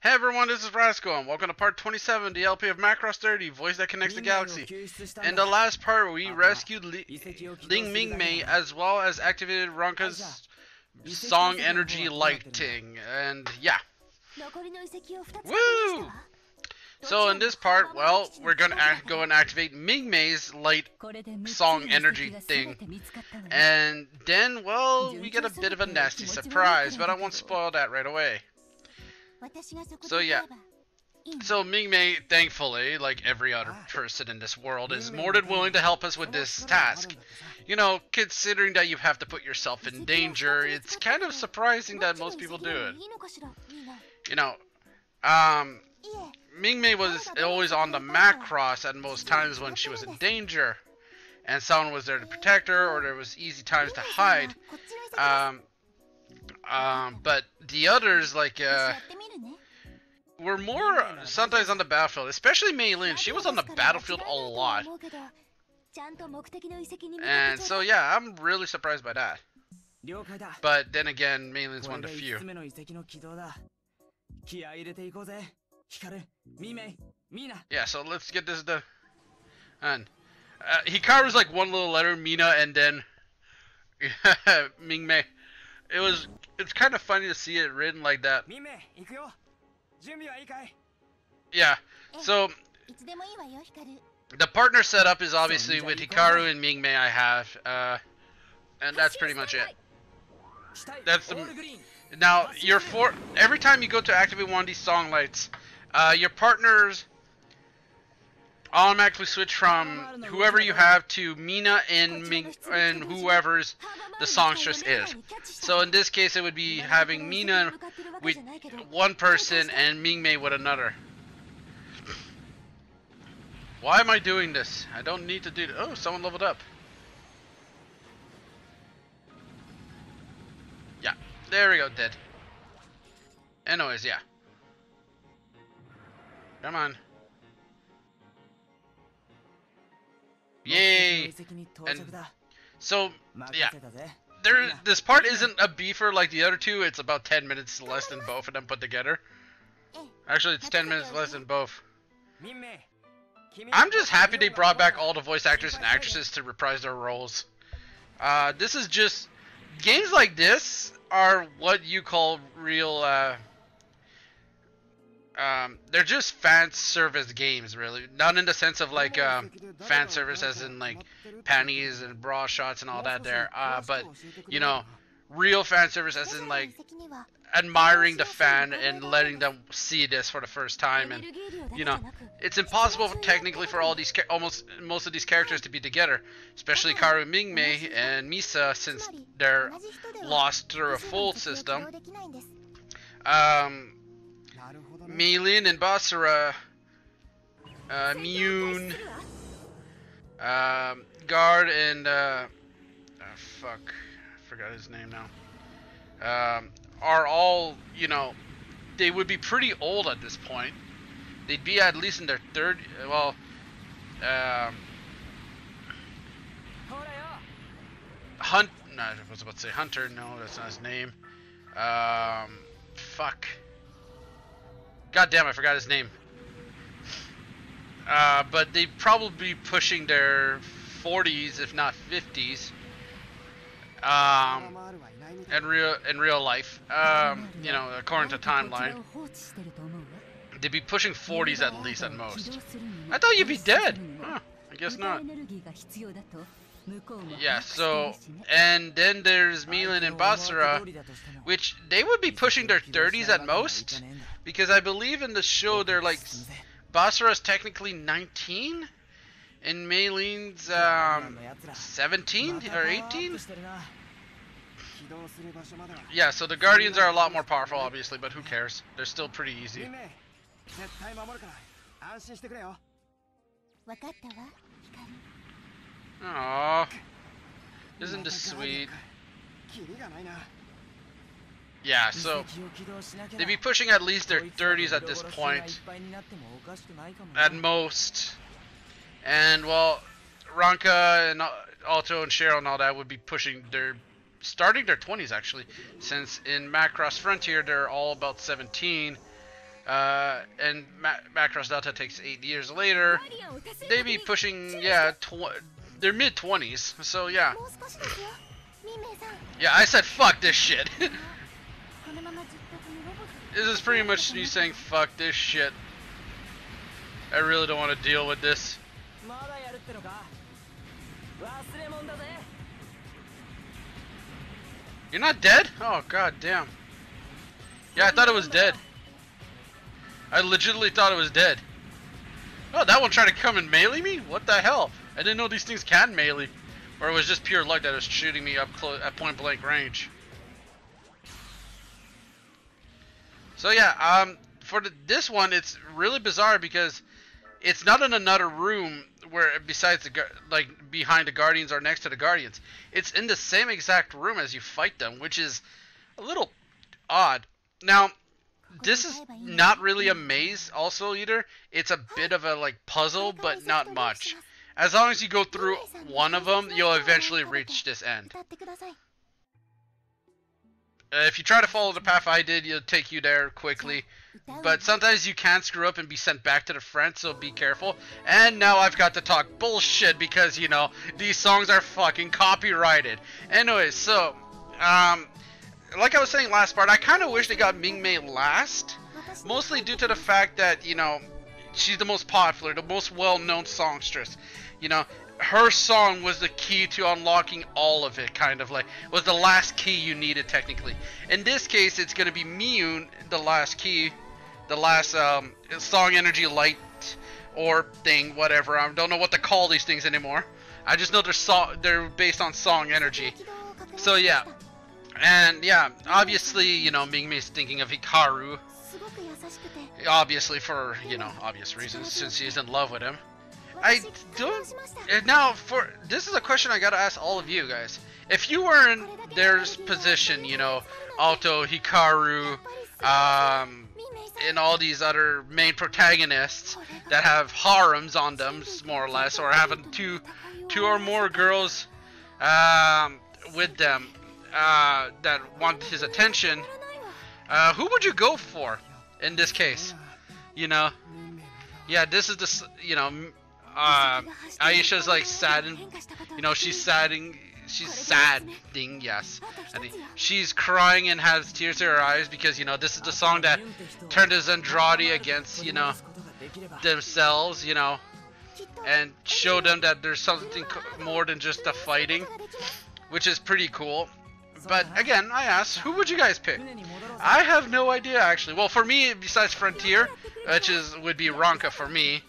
Hey everyone, this is Rascal, and welcome to part 27, the LP of Macross 30, Voice That Connects the Galaxy. In the last part, we rescued Minmay as well as activated Ranka's song energy lighting, and yeah. Woo! So in this part, well, we're gonna go and activate Mingmay's light song energy thing. And then, well, we get a bit of a nasty surprise, but I won't spoil that right away. So yeah. So Minmay, thankfully, like every other person in this world, is more than willing to help us with this task. You know, considering that you have to put yourself in danger, it's kind of surprising that most people do it. You know, Minmay was always on the Macross at most times when she was in danger, and someone was there to protect her, or there was easy times to hide. But the others, like, were more sometimes on the battlefield, especially Mei Lin. She was on the battlefield a lot. And so, yeah, I'm really surprised by that. But then again, Mei Lin's one of the few. Yeah, so let's get this done. And Hikaru's like one little letter, Mina, and then Minmay. It's kind of funny to see it written like that. Yeah, so the partner setup is obviously with Hikaru and Minmay I have, and that's pretty much it. That's the... Now, every time you go to activate one of these song lights, your partners automatically switch from whoever you have to Mina and whoever's the songstress is. So in this case, it would be having Mina with one person and Minmay with another. Why am I doing this? I don't need to do this. Oh, someone leveled up. Yeah, there we go, dead. Anyways, yeah. Come on. Yay! And so, yeah. This part isn't a beefer like the other two. It's about 10 minutes less than both of them put together. Actually, it's 10 minutes less than both. I'm just happy they brought back all the voice actors and actresses to reprise their roles. This is just... Games like this are what you call real... they're just fan service games, really. Not in the sense of like fan service as in like panties and bra shots and all that there. But you know, real fan service as in like admiring the fan and letting them see this for the first time. And you know, it's impossible technically for all these most of these characters to be together, especially Karu, Minmay, and Misa, since they're lost through a full system. Mei Lin and Basara, Mune, Guard, and fuck, I forgot his name now. Are all, you know, they would be pretty old at this point. They'd be at least in their third. Well, No, I was about to say Hunter. No, that's not his name. Fuck. God damn, I forgot his name. But they'd probably be pushing their 40s, if not 50s. In real life. You know, according to timeline. They'd be pushing 40s at least at most. I thought you'd be dead. Huh, I guess not. Yeah, so, and then there's Milan and Basara, which they would be pushing their 30s at most, because I believe in the show they're like, Basara's technically 19, and Maylene's 17 or 18? Yeah, so the Guardians are a lot more powerful, obviously, but who cares? They're still pretty easy. Aww, isn't this sweet? Yeah, so they'd be pushing at least their 30s at this point, at most. And well, Ranka and Alto and Cheryl and all that would be pushing starting their 20s actually, since in Macross Frontier they're all about 17, And Macross Delta takes 8 years later. They be pushing, yeah, their mid-20s. So yeah. Yeah, I said fuck this shit. This is pretty much me saying fuck this shit. I really don't want to deal with this. You're not dead? Oh god damn. Yeah, I thought it was dead. I legitimately thought it was dead. Oh, that one tried to come and melee me? What the hell? I didn't know these things can melee. Or it was just pure luck that it was shooting me up close at point blank range. So yeah, for this one, it's really bizarre because it's not in another room where besides the behind the Guardians or next to the Guardians. It's in the same exact room as you fight them, which is a little odd. Now, this is not really a maze also either. It's a bit of a like puzzle, but not much. As long as you go through one of them, you'll eventually reach this end. If you try to follow the path I did, it'll take you there quickly. But sometimes you can screw up and be sent back to the front, so be careful. And now I've got to talk bullshit because, you know, these songs are fucking copyrighted. Anyways, so, like I was saying last part, I kind of wish they got Minmay last. Mostly due to the fact that, you know, she's the most popular, the most well-known songstress. You know, her song was the key to unlocking all of it, kind of like, was the last key you needed technically. In this case, it's going to be Miyun, the last key, the last song energy light or thing, whatever. I don't know what to call these things anymore. I just know they're based on song energy. So yeah, and yeah, obviously, you know, Mingmei's thinking of Hikaru. Obviously for, you know, obvious reasons, since she's in love with him. I don't. Now, this is a question I gotta ask all of you guys. If you were in their position, you know, Alto, Hikaru, and all these other main protagonists that have harems on them, more or less, or having two or more girls with them that want his attention, who would you go for in this case? You know, yeah, this is the, you know. Aisha's like saddened, you know, she's sadding, yes. And she's crying and has tears in her eyes because, you know, this is the song that turned his Andrade against, you know, themselves, you know, and showed them that there's something more than just the fighting, which is pretty cool. But again, I asked, who would you guys pick? I have no idea actually. Well, for me, besides Frontier, which would be Ronka for me.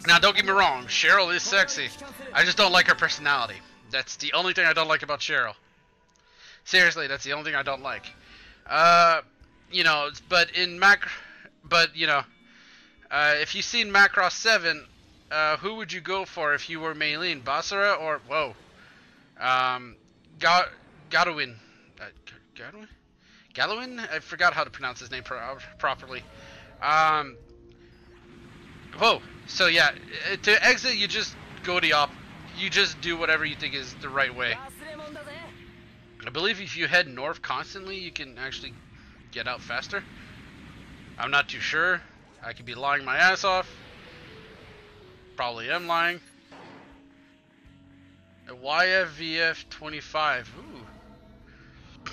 Now, don't get me wrong, Cheryl is sexy. I just don't like her personality. That's the only thing I don't like about Cheryl. Seriously, that's the only thing I don't like. You know, but you know, if you've seen Macross 7, who would you go for if you were Maylene? Basara or, whoa, Garuin? Galuin? I forgot how to pronounce his name properly. Whoa. So yeah, to exit, you just go you just do whatever you think is the right way. I believe if you head north constantly, you can actually get out faster. I'm not too sure. I could be lying my ass off. Probably am lying. A YFVF 25. Ooh.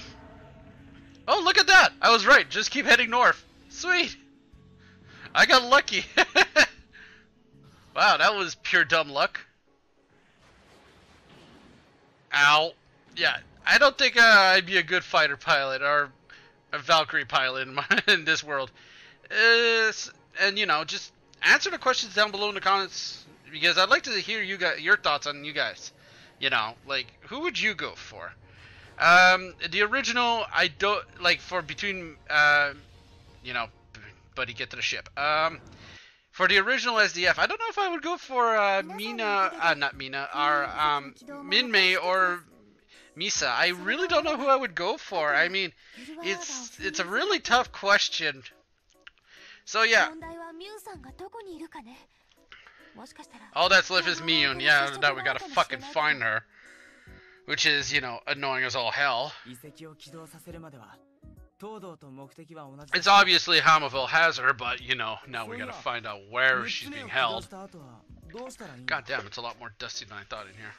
Oh, look at that! I was right. Just keep heading north. Sweet. I got lucky. Wow, that was pure dumb luck. Ow. Yeah, I don't think I'd be a good fighter pilot or a Valkyrie pilot in this world. And you know, just answer the questions down below in the comments because I'd like to hear your thoughts on you guys. You know, like, who would you go for? The original, I don't like for between you know, buddy, get to the ship. For the original SDF, I don't know if I would go for Mina, not Mina, or Minmay or Misa. I really don't know who I would go for. I mean, it's a really tough question. So yeah. All that's left is Miyun. Yeah, now we gotta fucking find her. Which is, you know, annoying as all hell. It's obviously Hammerville has her, but you know, now we gotta find out where she's being held. God damn, it's a lot more dusty than I thought in here.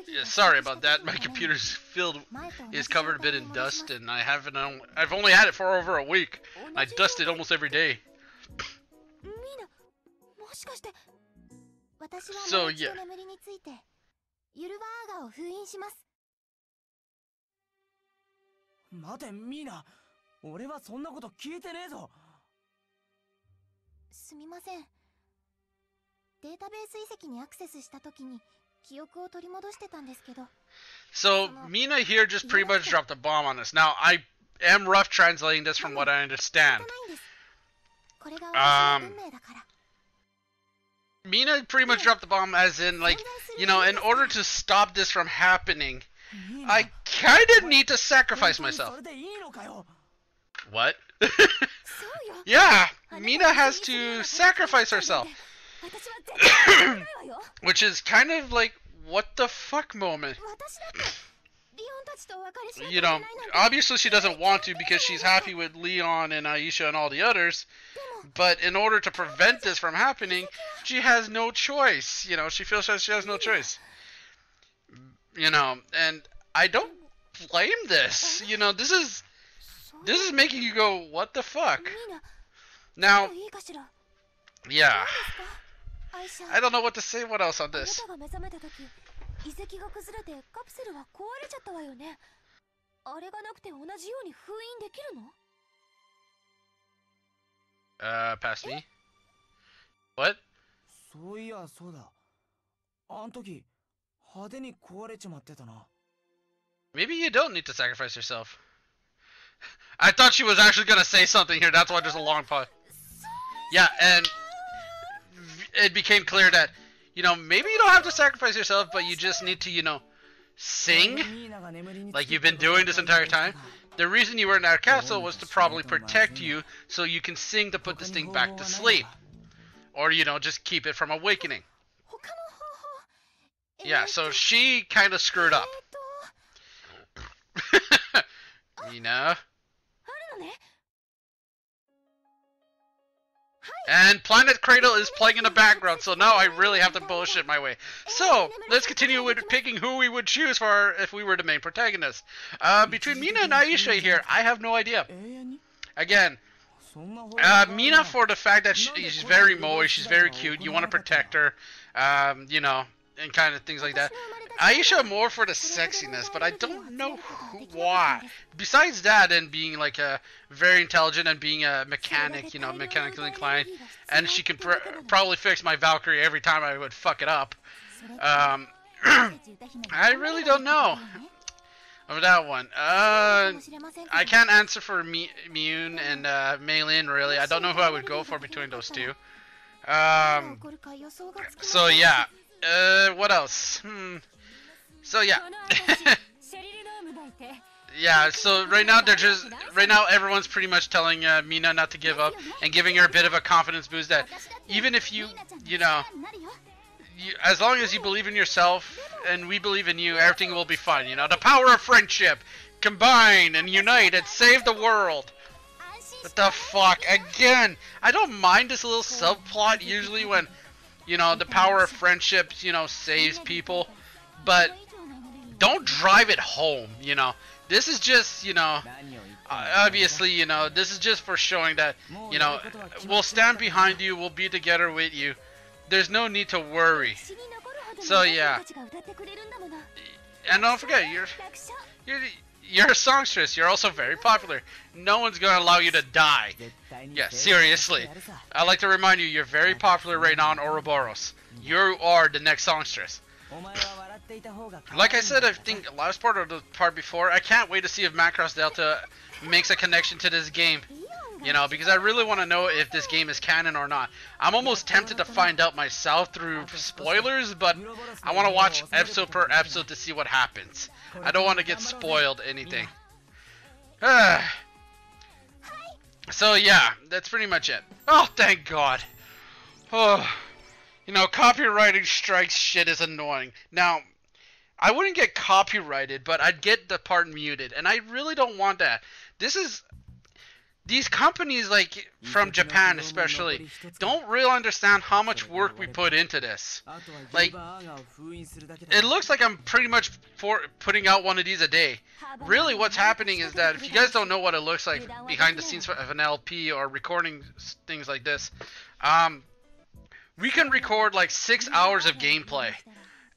Yeah, sorry about that. My computer's is covered a bit in dust, and I've only had it for over a week. I dust it almost every day. So yeah. 待て、ミーナ。俺はそんなこと聞いてねえぞ。すみません。データベース遺跡にアクセスしたときに記憶を取り戻してたんですけど。So Mina here just pretty much dropped a bomb on us. Now I am rough translating this from what I understand. Mina pretty much dropped the bomb as in, like, you know, in order to stop this from happening, I kinda need to sacrifice myself. What? Yeah, Mina has to sacrifice herself. Which is kind of like, what the fuck moment. You know, obviously she doesn't want to because she's happy with Leon and Aisha and all the others. But in order to prevent this from happening, she has no choice. You know, she feels that she has no choice. You know, and I don't blame this. You know, this is making you go, what the fuck? Now, yeah. I don't know what to say. What else on this? Past me? What? Maybe you don't need to sacrifice yourself. I thought she was actually gonna say something here, that's why there's a long pause. Yeah, and it became clear that, you know, maybe you don't have to sacrifice yourself, but you just need to, you know, sing, like you've been doing this entire time. The reason you were in that castle was to probably protect you, so you can sing to put this thing back to sleep. Or, you know, just keep it from awakening. Yeah, so she kind of screwed up. Mina. And Planet Cradle is playing in the background, so now I really have to bullshit my way. So, let's continue with picking who we would choose for if we were the main protagonist. Between Mina and Aisha here, I have no idea. Again, Mina for the fact that she's very moe, she's very cute, you want to protect her, you know, and kind of things like that. Aisha more for the sexiness, but I don't know why. Besides that, and being like a very intelligent and being a mechanic, you know, mechanically inclined, and she can probably fix my Valkyrie every time I would fuck it up. I really don't know of that one. I can't answer for Mune and Maylin really. I don't know who I would go for between those two. So yeah. What else? So yeah. Yeah, so right now everyone's pretty much telling Mina not to give up and giving her a bit of a confidence boost that even if you know, as long as you believe in yourself and we believe in you, everything will be fine, you know. The power of friendship, combine and unite and save the world. What the fuck? Again, I don't mind this little subplot usually when, you know, the power of friendship, you know, saves people, but don't drive it home, you know. This is just, you know, obviously, you know, this is just for showing that, you know, we'll stand behind you, we'll be together with you. There's no need to worry. So yeah. And don't forget, you're a songstress. You're also very popular. No one's gonna allow you to die. Yeah, seriously. I'd like to remind you, you're very popular right now in Ouroboros. You are the next songstress. Like I said, I think last part or the part before, I can't wait to see if Macross Delta makes a connection to this game. You know, because I really want to know if this game is canon or not. I'm almost tempted to find out myself through spoilers, but I want to watch episode per episode to see what happens. I don't want to get spoiled anything. So yeah, that's pretty much it. Oh, thank God. Oh, you know, copywriting strikes shit is annoying. Now, I wouldn't get copyrighted, but I'd get the part muted, and I really don't want that. These companies, like from Japan especially, don't really understand how much work we put into this. Like, it looks like I'm pretty much putting out one of these a day. Really, what's happening is that if you guys don't know what it looks like behind the scenes of an LP or recording things like this, we can record like 6 hours of gameplay,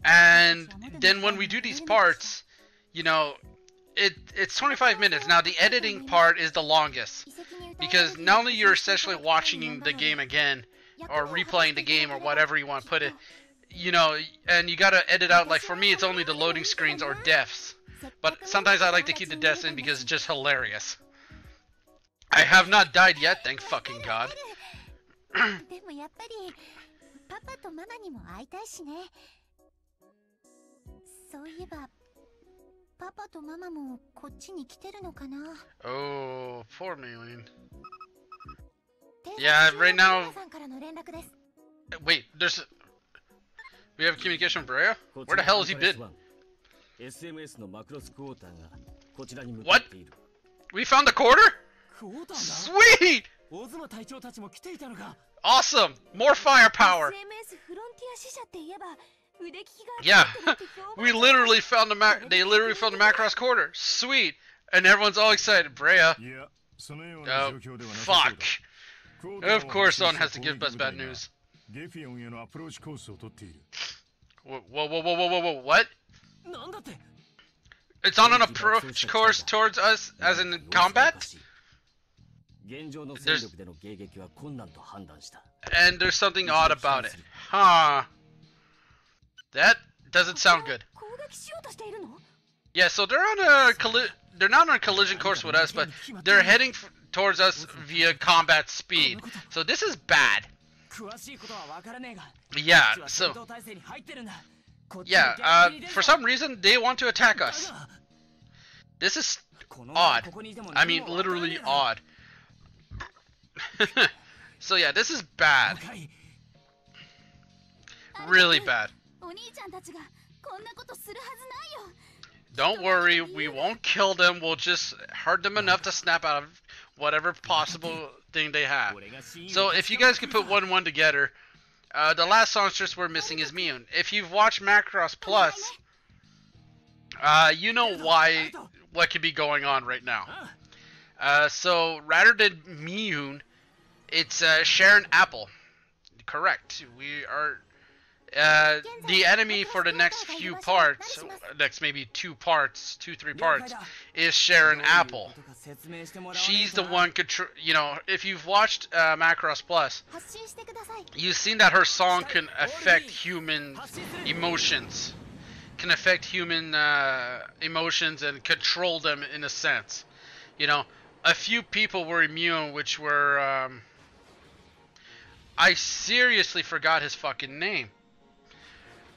and then when we do these parts, you know, it's 25 minutes. Now the editing part is the longest, because not only you're essentially watching the game again or replaying the game or whatever you want to put it, you know, and you gotta edit out, like for me it's only the loading screens or deaths, but sometimes I like to keep the deaths in because it's just hilarious. I have not died yet, thank fucking god. パパとママもこっちに来てるのかな? Oh, poor Maylene. Yeah, right now. Wait, we have communication from Brea? Where the hell has he been? What? We found the quarter? Sweet! Awesome! More firepower! Yeah, we literally found they literally found the Macross quarter. Sweet, and everyone's all excited. Brea. Oh, fuck. Of course, someone has to give us bad news. Whoa, what? It's on an approach course towards us, as in combat? And there's something odd about it. Huh. That doesn't sound good. Yeah, so they're on a they're not on a collision course with us, but they're heading towards us via combat speed. So this is bad. Yeah, so yeah, for some reason they want to attack us. This is odd. I mean, literally odd. So yeah, this is bad. Really bad. Don't worry, we won't kill them, we'll just hurt them enough to snap out of whatever possible thing they have. So if you guys can put 1 and 1 together, the last songstress we're missing is Miyun. If you've watched Macross Plus, you know what could be going on right now. So rather than Miyun, it's Sharon Apple. Correct. We are... the enemy for the next few parts, next maybe 2, 3 parts, is Sharon Apple. She's the one you know, if you've watched Macross Plus, you've seen that her song can affect human emotions. Can affect human emotions and control them in a sense. You know, a few people were immune, which were... I seriously forgot his fucking name.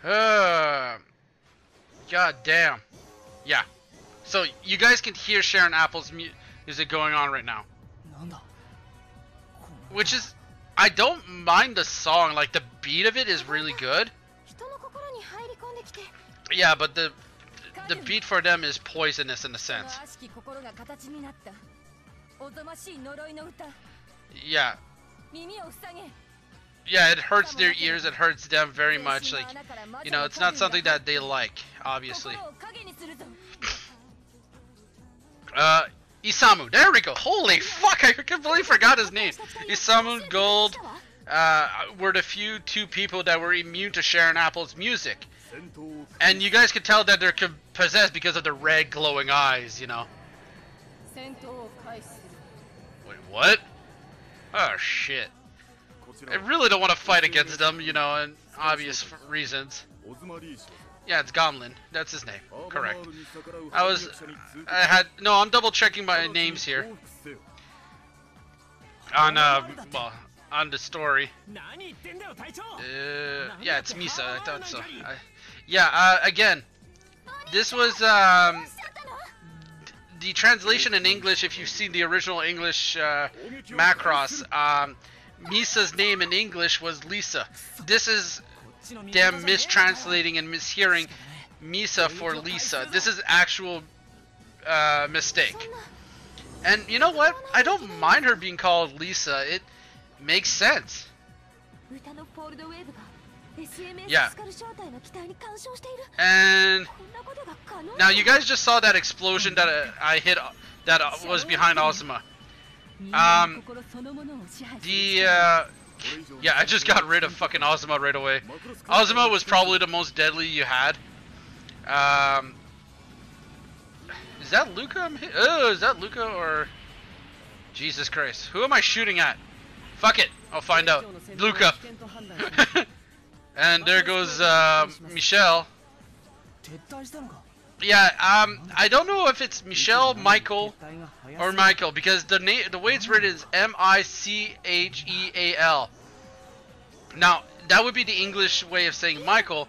God damn. Yeah. So you guys can hear Sharon Apple's music going on right now. Which is, I don't mind the song, like the beat of it is really good. Yeah, but the beat for them is poisonous in a sense. Yeah. Yeah, it hurts their ears, it hurts them very much, like, you know, it's not something that they like, obviously. Isamu, there we go, holy fuck, I completely forgot his name. Isamu Gold were the two people that were immune to Sharon Apple's music. And you guys can tell that they're possessed because of the red glowing eyes, you know. Wait, what? Oh shit. I really don't want to fight against them, you know, and obvious reasons. Yeah, it's Gomlin. That's his name. Correct. No, I'm double checking my names here. On, well, on the story. Yeah, it's Misa. I thought so. Again, this was, the translation in English, if you've seen the original English, Macross, Misa's name in English was Lisa. This is them mistranslating and mishearing Misa for Lisa. This is actual mistake. And you know what? I don't mind her being called Lisa. It makes sense. Yeah. And now you guys just saw that explosion that I hit that was behind Ozma. Yeah, I just got rid of fucking Ozma right away. Ozma was probably the most deadly you had. Is that Luca? Oh, is that Luca or Jesus Christ? Who am I shooting at? Fuck it, I'll find out. Luca. And there goes Michelle. Yeah, I don't know if it's Michelle, Michael, or Michael because the way it's written is Micheal. Now that would be the English way of saying Michael,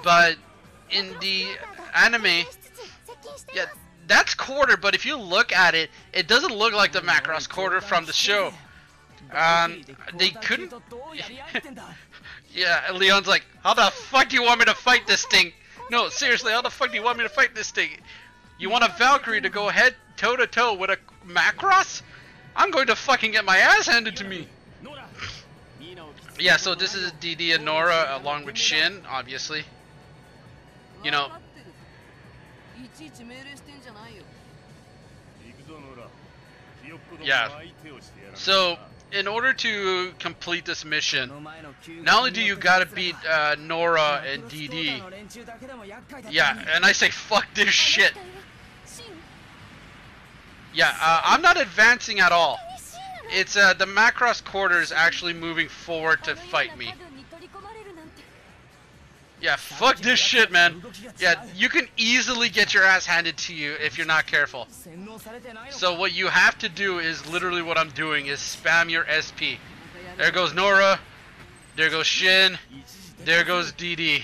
but in the anime, yeah, that's quarter. But if you look at it, it doesn't look like the Macross quarter from the show. They couldn't. Yeah, Leon's like, how the fuck do you want me to fight this thing? No, seriously, how the fuck do you want me to fight this thing? You want a Valkyrie to go head toe-to-toe with a Macross? I'm going to fucking get my ass handed to me. Yeah, so this is DD and Nora along with Shin, obviously. You know. Yeah. So, in order to complete this mission, not only do you gotta beat Nora and DD, yeah, and I say fuck this shit. Yeah, I'm not advancing at all. It's the Macross quarter is actually moving forward to fight me. Yeah, fuck this shit, man. Yeah, you can easily get your ass handed to you if you're not careful. So what you have to do is literally what I'm doing is spam your SP. There goes Nora. There goes Shin. There goes DD.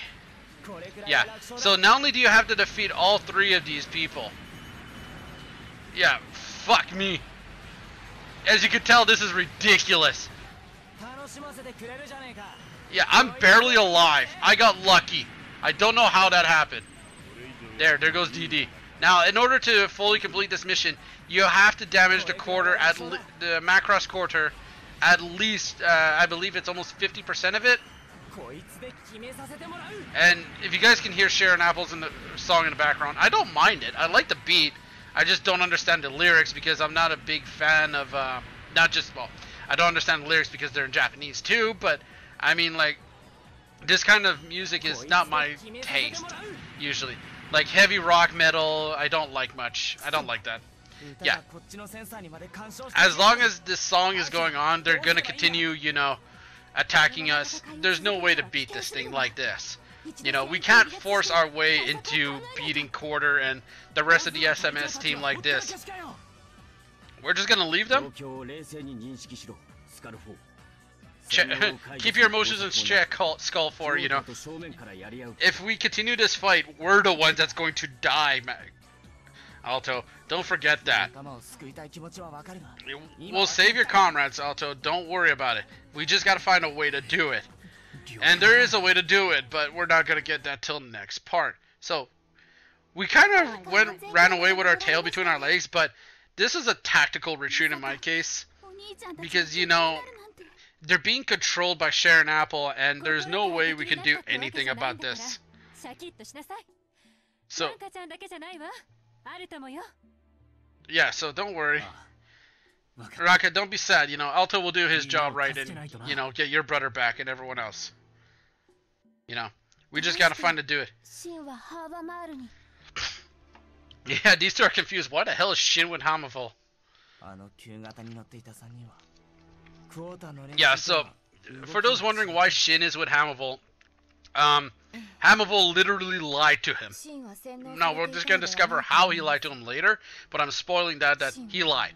Yeah, so not only do you have to defeat all three of these people. Yeah, fuck me. As you can tell, this is ridiculous. Yeah, I'm barely alive. I got lucky. I don't know how that happened. There goes DD. Now, in order to fully complete this mission, you have to damage the quarter, the Macross quarter, at least, I believe it's almost 50% of it. And if you guys can hear Sharon Apples in the song in the background, I don't mind it. I like the beat. I just don't understand the lyrics because I'm not a big fan of, well, I don't understand the lyrics because they're in Japanese too, but I mean, like, this kind of music is not my taste, usually. Like, heavy rock metal, I don't like much. I don't like that. Yeah. As long as this song is going on, they're gonna continue, you know, attacking us. There's no way to beat this thing like this. You know, we can't force our way into beating Quarter and the rest of the SMS team like this. We're just gonna leave them? Keep your emotions in check, Skull 4, you know. If we continue this fight, we're the ones that's going to die, Alto. Don't forget that. We'll save your comrades, Alto. Don't worry about it. We just gotta find a way to do it. And there is a way to do it, but we're not gonna get that till the next part. So, we kind of ran away with our tail between our legs, but this is a tactical retreat in my case. Because, you know, they're being controlled by Sharon Apple, and there's no way we can do anything about this. So, yeah, so don't worry. Raka, don't be sad. You know, Alto will do his job right and, you know, get your brother back and everyone else. You know, we just gotta find a do it. Yeah, these two are confused. What the hell is Shin with Hamavul? Yeah, so, for those wondering why Shin is with Hamavul, Hamavul literally lied to him. Now, we're just gonna discover how he lied to him later, but I'm spoiling that he lied.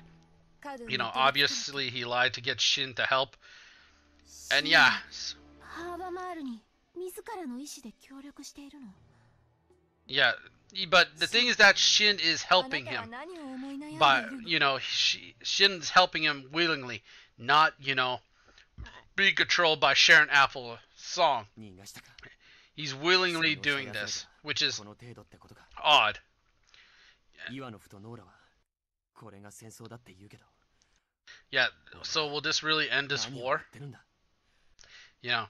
You know, obviously he lied to get Shin to help. And yeah. Yeah, but the thing is that Shin is helping him. But, you know, Shin's helping him willingly, not, you know, being controlled by Sharon Apple song. He's willingly doing this, which is odd. Yeah, so will this really end this war? Yeah.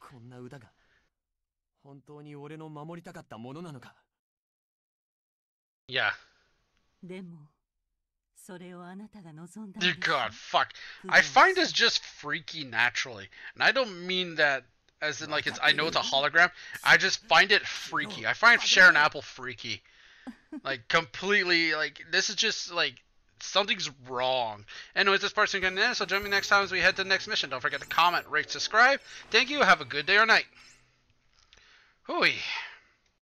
Yeah. Dear God, fuck. I find this just freaky naturally. And I don't mean that as in like I know it's a hologram. I just find it freaky. I find Sharon Apple freaky. Like completely, like this is just like something's wrong. Anyways, this part's gonna end, so join me next time as we head to the next mission. Don't forget to comment, rate, subscribe. Thank you, have a good day or night. Hooey.